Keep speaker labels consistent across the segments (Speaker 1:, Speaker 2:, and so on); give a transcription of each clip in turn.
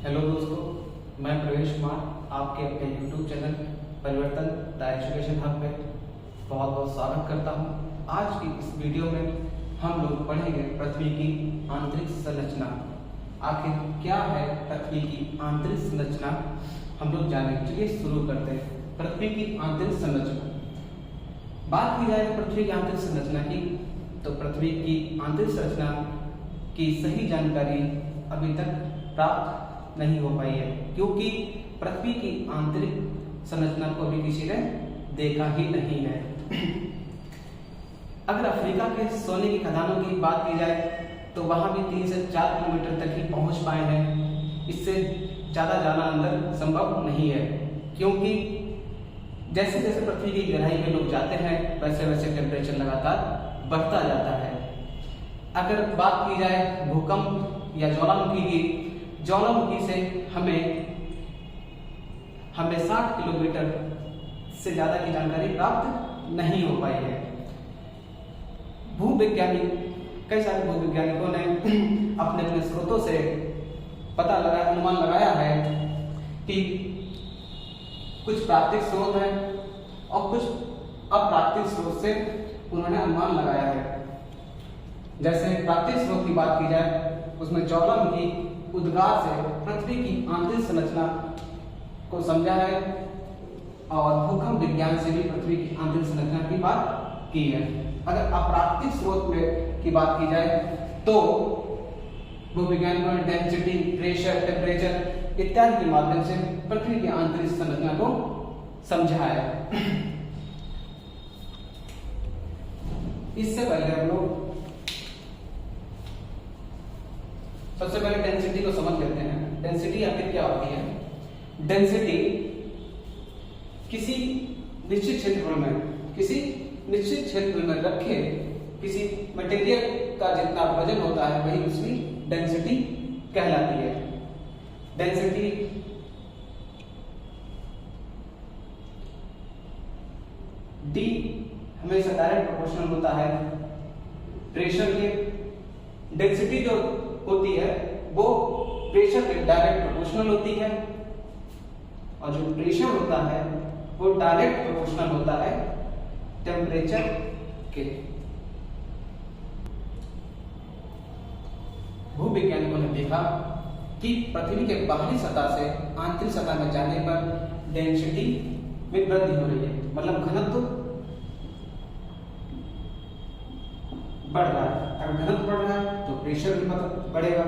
Speaker 1: Hello दोस्तों, मैं प्रवेश कुमार आपके अपने YouTube चैनल परिवर्तन द एजुकेशन हब में बहुत बहुत स्वागत करता हूं। आज की इस वीडियो में हम लोग पढ़ेंगे पृथ्वी की आंतरिक संरचना। आखिर क्या है पृथ्वी की आंतरिक संरचना, हम लोग जानेंगे। चलिए शुरू करते हैं। पृथ्वी की आंतरिक संरचना, बात की जाए पृथ्वी की आंतरिक संरचना की, तो पृथ्वी की आंतरिक संरचना की सही जानकारी अभी तक प्राप्त नहीं हो पाई है, क्योंकि पृथ्वी की आंतरिक संरचना को अभी किसी ने देखा ही नहीं है। अगर अफ्रीका के सोने की खदानों की बात की जाए तो वहां भी 3 से 4 किलोमीटर तक ही पहुंच पाए हैं। इससे ज्यादा जाना अंदर संभव नहीं है, क्योंकि जैसे जैसे पृथ्वी की गहराई में लोग जाते हैं वैसे वैसे टेम्परेचर लगातार बढ़ता जाता है। अगर बात की जाए भूकंप या ज्वालामुखी से हमें 60 किलोमीटर से ज्यादा की जानकारी प्राप्त नहीं हो पाई है। कई सारे भूवैज्ञानिकों ने अपने अपने स्रोतों से अनुमान लगाया है कि कुछ प्राकृतिक स्रोत है और कुछ अप्राकृतिक स्रोत से उन्होंने अनुमान लगाया है। जैसे प्राकृतिक स्रोत की बात की जाए, उसमें ज्वालामुखी उद्गार से पृथ्वी की आंतरिक संरचना को समझा है और भूकंप विज्ञान से भी पृथ्वी की आंतरिक संरचना की बात की है। अगर अप्राकृतिक स्रोत में की बात की जाए तो भूवैज्ञानिकों ने डेंसिटी, प्रेशर, टेम्परेचर इत्यादि के माध्यम से पृथ्वी की आंतरिक संरचना को समझा है। इससे पहले हम लोग सबसे पहले डेंसिटी को समझ लेते हैं। डेंसिटी आखिर क्या होती है? डेंसिटी किसी निश्चित क्षेत्र में रखे किसी मटेरियल का जितना वजन होता है वही उसकी डेंसिटी कहलाती है। डेंसिटी D हमेशा डायरेक्ट प्रोपोर्शनल होता है प्रेशर के। डेंसिटी जो होती है वो प्रेशर के डायरेक्ट प्रोपोर्शनल होती है, और जो प्रेशर होता है वो डायरेक्ट प्रोपोर्शनल होता है टेम्परेचर के। भूवैज्ञानिकों ने देखा कि पृथ्वी के बाहरी सतह से आंतरिक सतह में जाने पर डेंसिटी में वृद्धि हो रही है, मतलब घनत्व बढ़ रहा है। अगर घनत्व बढ़ रहा है तो प्रेशर भी बढ़ेगा,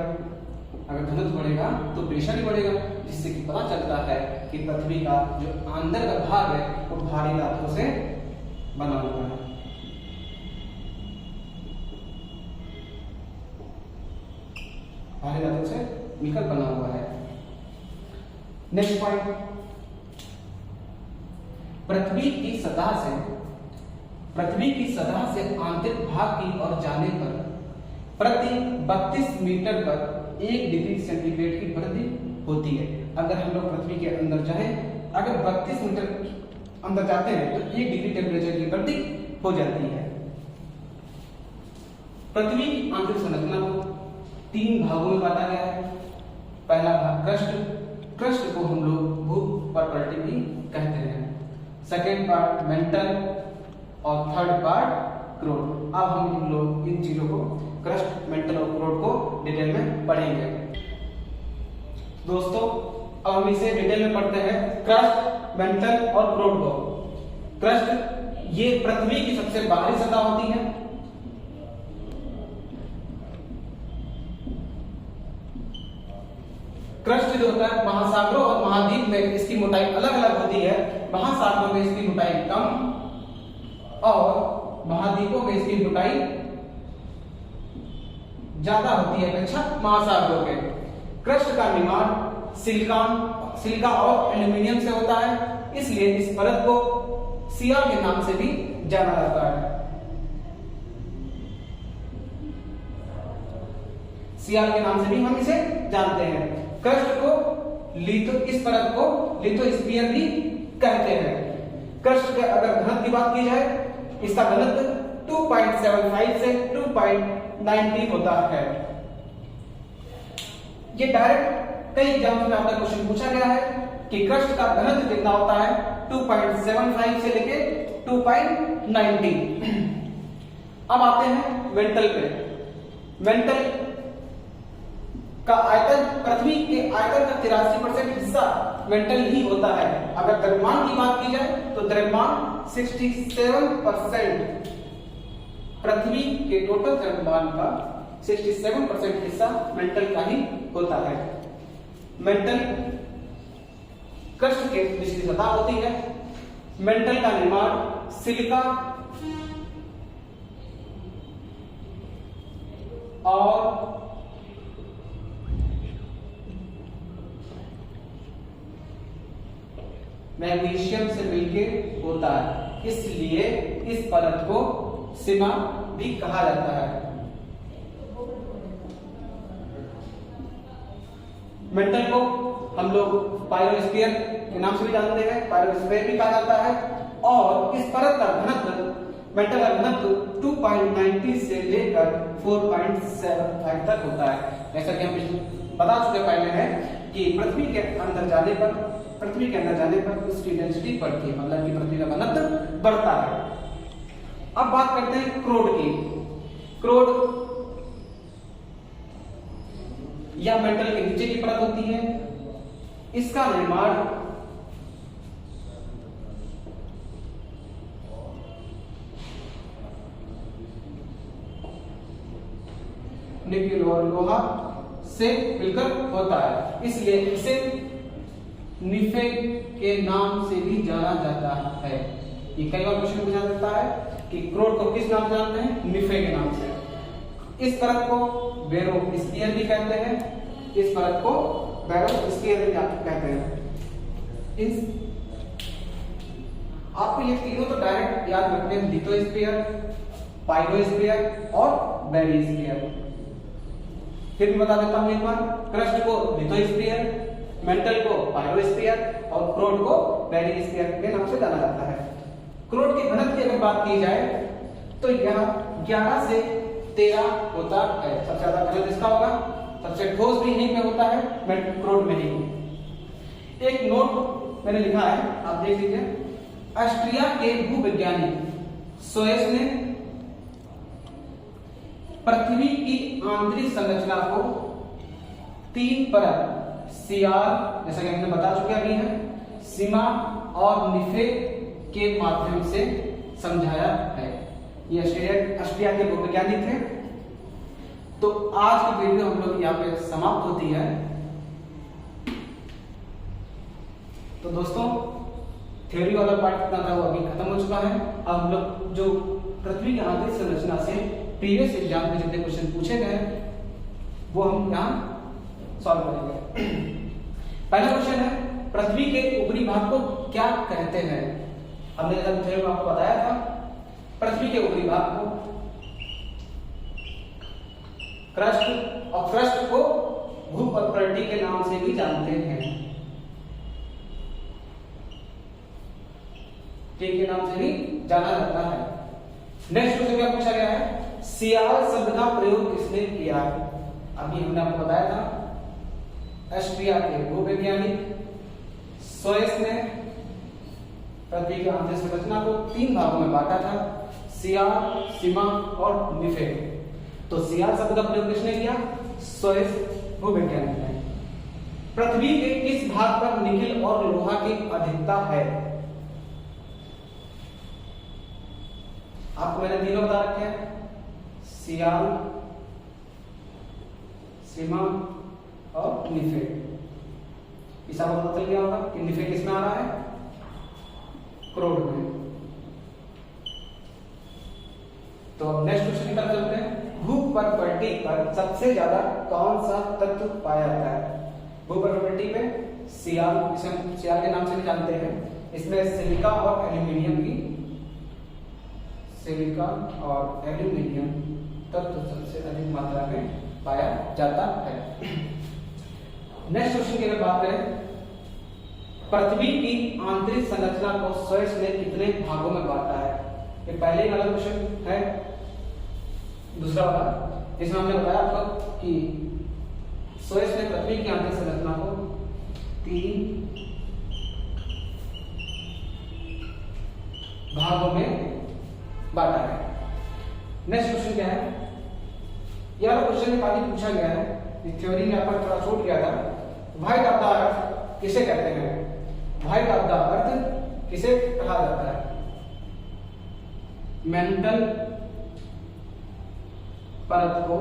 Speaker 1: अगर घनत्व बढ़ेगा तो प्रेशर भी बढ़ेगा, जिससे कि पता चलता है कि पृथ्वी का जो अंदर का भाग है वो भारी धातु से बना हुआ है। भारी धातु से मिलकर बना हुआ है। नेक्स्ट पॉइंट, पृथ्वी की सतह से आंतरिक भाग की ओर जाने पर प्रति 32 मीटर पर 1 डिग्री सेंटीग्रेड की वृद्धि होती है। अगर हम लोग पृथ्वी के अंदर जाएं, अगर 32 मीटर अंदर जाते हैं तो 1 डिग्री टेम्परेचर की वृद्धि हो जाती है। पृथ्वी की आंतरिक संरचना को 3 भागों में बांटा गया है। पहला भाग क्रस्ट को हम लोग भू-प्रॉपर्टी भी कहते हैं। सेकेंड पार्ट मेंटल और थर्ड पार्ट क्रोड। अब हम इन चीजों को क्रस्ट, मेंटल और क्रोड को डिटेल में पढ़ेंगे। दोस्तों अब हम इसे डिटेल में पढ़ते हैं, क्रस्ट, मेंटल और क्रोड को। क्रस्ट ये पृथ्वी की सबसे बाहरी सतह होती है। क्रस्ट जो होता है महासागरों और महाद्वीप में इसकी मोटाई अलग अलग होती है। महासागरों में इसकी मोटाई कम और महाद्वीपों में इसकी मोटाई ज्यादा होती है अपेक्षा महासागरों के। क्रस्ट का निर्माण सिलिका और एल्यूमिनियम से होता है, इसलिए इस परत को सियाल के नाम से भी जाना जाता है। सियाल के नाम से भी हम इसे जानते हैं। क्रस्ट को इस परत को लिथोस्फीयर भी कहते हैं। क्रस्ट के अगर घनत्व की बात की जाए, इसका घनत्व 2.75 से 2.90 होता है। ये डायरेक्ट कई एग्जाम्स में आपका क्वेश्चन पूछा गया है कि क्रस्ट का घनत्व कितना होता है, 2.75 से लेके 2.90। अब आते हैं मेंटल पे। मेंटल का आयतन, पृथ्वी के आयतन का 83% हिस्सा मेंटल ही होता है। अगर द्रव्यमान की बात की जाए तो द्रव्यमान 67%, पृथ्वी के टोटल द्रव्यमान का 67% हिस्सा मेंटल का ही होता है। मेंटल क्रस्ट के निचली सतह होती है। मेंटल का निर्माण सिलिका और मैग्नीशियम से मिलकर होता है, इसलिए इस परत को सीमा भी कहा जाता है। मेंटल को हम लोग पायरोस्फीयर के नाम से भी जानते हैं, पायरोस्फीयर भी कहा जाता है। और इस परत का घनत्व, मेंटल का घनत्व 2.90 से लेकर 4.75 तक होता है। जैसा कि हम बता चुके पहले हैं कि पृथ्वी के अंदर जाने पर उसकी डेंसिटी बढ़ती है, मतलब कि पृथ्वी का घनत्व बढ़ता है। अब बात करते हैं क्रोड की। क्रोड या मेंटल के नीचे की परत होती है। इसका निर्माण निकेल और लोहा से मिलकर होता है, इसलिए इसे निफे के नाम से भी जाना जाता है। ये कई बार क्वेश्चन पूछा जाता है कि क्रोड को किस नाम से जानते हैं, निफे के नाम से। इस परत को बैरोस्फीयर भी कहते हैं, इस परत को बैरोस्फीयर भी कहते हैं। आपको ये तीनों तो डायरेक्ट याद रखने हैं, लिथोस्फीयर, पायरोस्फीयर और बैरिस्फीयर। फिर भी बता देता हूं एक बार, क्रस्ट को लिथोस्फीयर, मेंटल को पायरोस्फीयर और क्रोड को बैरिस्फीयर के नाम से जाना जाता है। क्रोड के घनत्व की अगर बात की जाए तो यह 11 से 13 होता है। सबसे ज्यादा घनत्व इसका होगा, सबसे ठोस भी यहीं पे होता है, क्रोड में ही। एक नोट मैंने लिखा है, आप देख लीजिए। ऑस्ट्रिया के भूवैज्ञानिक सोएस ने पृथ्वी की आंतरिक संरचना को 3 परत, सियाल, जैसा कि हमने बता चुके अभी है, सीमा और निफे के माध्यम से समझाया है। ये ऑस्ट्रिया के भूवैज्ञानिक थे। तो आज की वीडियो हम लोग यहाँ पे समाप्त होती है। तो दोस्तों, थ्योरी वाला पार्ट कितना था वो अभी खत्म हो चुका है। अब हम लोग जो पृथ्वी की आंतरिक संरचना से प्रीवियस एग्जाम में जितने क्वेश्चन पूछे गए वो हम यहाँ सॉल्व करेंगे। पहला क्वेश्चन है, पृथ्वी के ऊपरी भाग को क्या कहते हैं? हमने जब थ्योरी में आपको बताया था, पृथ्वी के ऊपरी भाग को क्रस्ट, और क्रस्ट को भूपटल के नाम से भी जानते हैं। के नाम से भी जाना जाता है। नेक्स्ट क्वेश्चन क्या पूछा गया है, सियाल शब्द का प्रयोग किसने किया? अभी हमने आपको बताया था, ऑस्ट्रिया के भूवैज्ञानिक सोएस ने पृथ्वी की आंतरिक संरचना को 3 भागों में बांटा था, सियाल, सीमा और निफे। तो सियाल शब्द का प्रयोग किसने किया? सोएस भूवैज्ञानिक ने। पृथ्वी के किस भाग पर निकेल और लोहा की अधिकता है? आपको मैंने तीनों बता रखे हैं, सियाल, सीमा और निफे। इस आपको पता चल गया होगा कि निफे किसमें आ रहा है? क्रोड में। तो नेक्स्ट क्वेश्चन की तरफ चलते हैं। भूपटल पर सबसे ज्यादा कौन सा तत्व पाया जाता है? भूपटल पे सियाल, इसे हम सियाल के नाम से भी जानते हैं। इसमें सिलिका और एल्यूमिनियम की, सिलिका और एल्यूमिनियम तत्व सबसे अधिक मात्रा में पाया जाता है। नेक्स्ट क्वेश्चन की अगर बात करें, पृथ्वी की आंतरिक संरचना को सोएस ने कितने भागों में बांटा है? ये पहले वाला क्वेश्चन है। दूसरा वाला, इसमें हमने बताया आपको कि सोएस ने पृथ्वी की आंतरिक संरचना को भागों में बांटा है। नेक्स्ट क्वेश्चन क्या है, यह क्वेश्चन काफी पूछा गया है, थ्योरी में यहाँ पर थोड़ा छूट गया था। व्हाइट ऑफ द अर्थ किसे कहते हैं? व्हाइट ऑफ द अर्थ किसे कहा जाता है? मेंटल परत को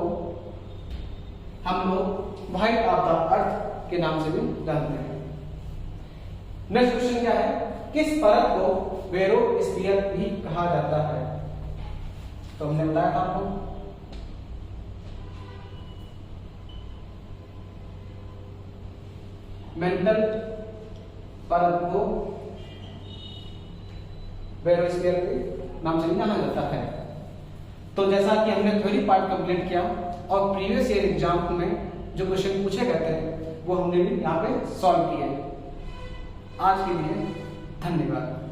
Speaker 1: हम लोग व्हाइट ऑफ द अर्थ के नाम से भी जानते हैं। नेक्स्ट क्वेश्चन क्या है, किस परत को बेरोस्फीयर भी कहा जाता है? तो हमने बताया था आपको मेंटल परत को बेरोस्फीयर के नाम से भी जाना जाता है। तो जैसा कि हमने थ्योरी पार्ट कंप्लीट किया और प्रीवियस ईयर एग्जाम में जो क्वेश्चन पूछे गए थे वो हमने भी यहाँ पे सॉल्व किए। आज के लिए धन्यवाद।